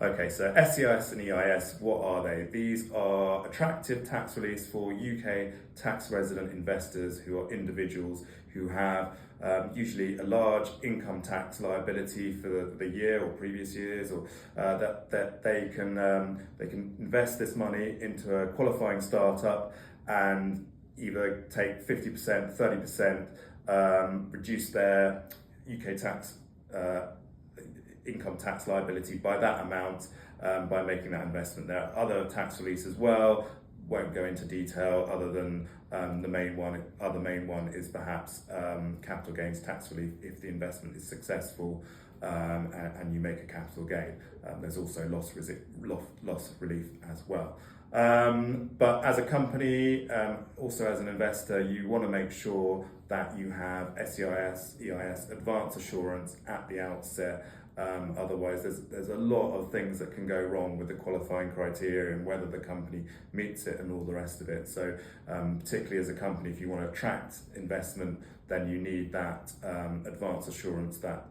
Okay, so SEIS and EIS, what are they? These are attractive tax reliefs for UK tax resident investors who are individuals who have usually a large income tax liability for the year or previous years, or that they can invest this money into a qualifying startup and either take 50%, 30%, reduce their UK tax income tax liability by that amount by making that investment. There are other tax reliefs as well. Won't go into detail other than the main one. Other main one is perhaps capital gains tax relief if the investment is successful and you make a capital gain. There's also loss relief as well. But as a company, also as an investor, you want to make sure that you have SEIS, EIS advance assurance at the outset. Otherwise, there's a lot of things that can go wrong with the qualifying criteria and whether the company meets it and all the rest of it. So particularly as a company, if you want to attract investment, then you need that advance assurance, that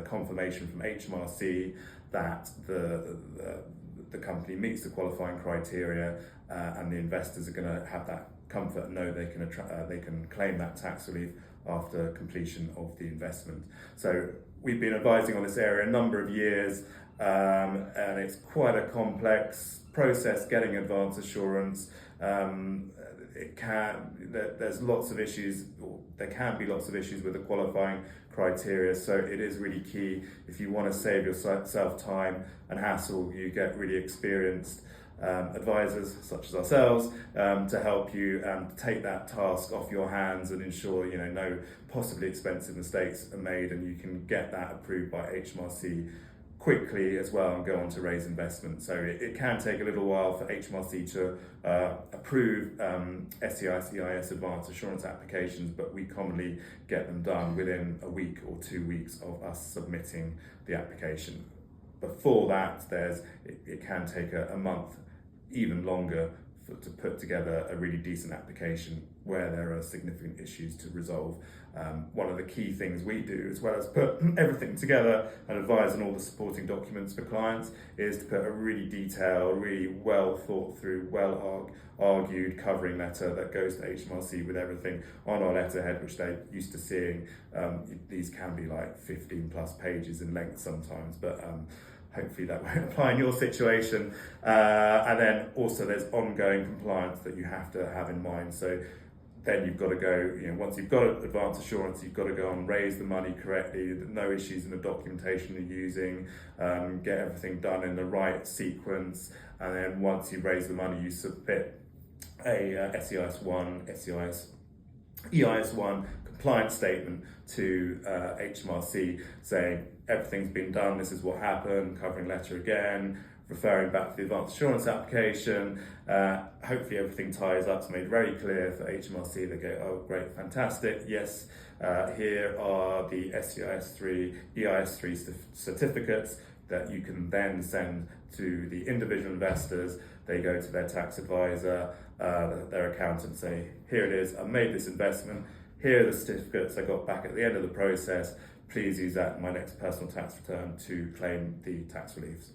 confirmation from HMRC that the company meets the qualifying criteria and the investors are going to have that comfort and know they can claim that tax relief after completion of the investment. So we've been advising on this area a number of years, and it's quite a complex process getting advance assurance. There's lots of issues, or there can be lots of issues with the qualifying criteria, so it is really key. If you want to save yourself time and hassle, you get really experienced advisors such as ourselves to help you take that task off your hands and ensure no possibly expensive mistakes are made, and you can get that approved by HMRC quickly as well and go on to raise investment. So it can take a little while for HMRC to approve SEIS EIS advance assurance applications, but we commonly get them done within a week or 2 weeks of us submitting the application. Before that, it can take a month, even longer, to put together a really decent application where there are significant issues to resolve. One of the key things we do, as well as put everything together and advise on all the supporting documents for clients, is to put a really detailed, really well thought through, well argued covering letter that goes to HMRC with everything on our letterhead, which they're used to seeing. These can be like 15 plus pages in length sometimes, but hopefully that won't apply in your situation. And then also there's ongoing compliance that you have to have in mind. So then you've got to go, once you've got advance assurance, you've got to go and raise the money correctly, no issues in the documentation you're using, get everything done in the right sequence. And then once you raise the money, you submit a SEIS1, EIS1 compliance statement to HMRC saying everything's been done, this is what happened, covering letter again, referring back to the advance assurance application. Hopefully everything ties up, it's made very clear for HMRC. They go, oh great, fantastic, yes, here are the SEIS3, EIS3 certificates that you can then send to the individual investors. They go to their tax advisor, their accountant, say, here it is, I made this investment, here are the certificates I got back at the end of the process, please use that in my next personal tax return to claim the tax reliefs.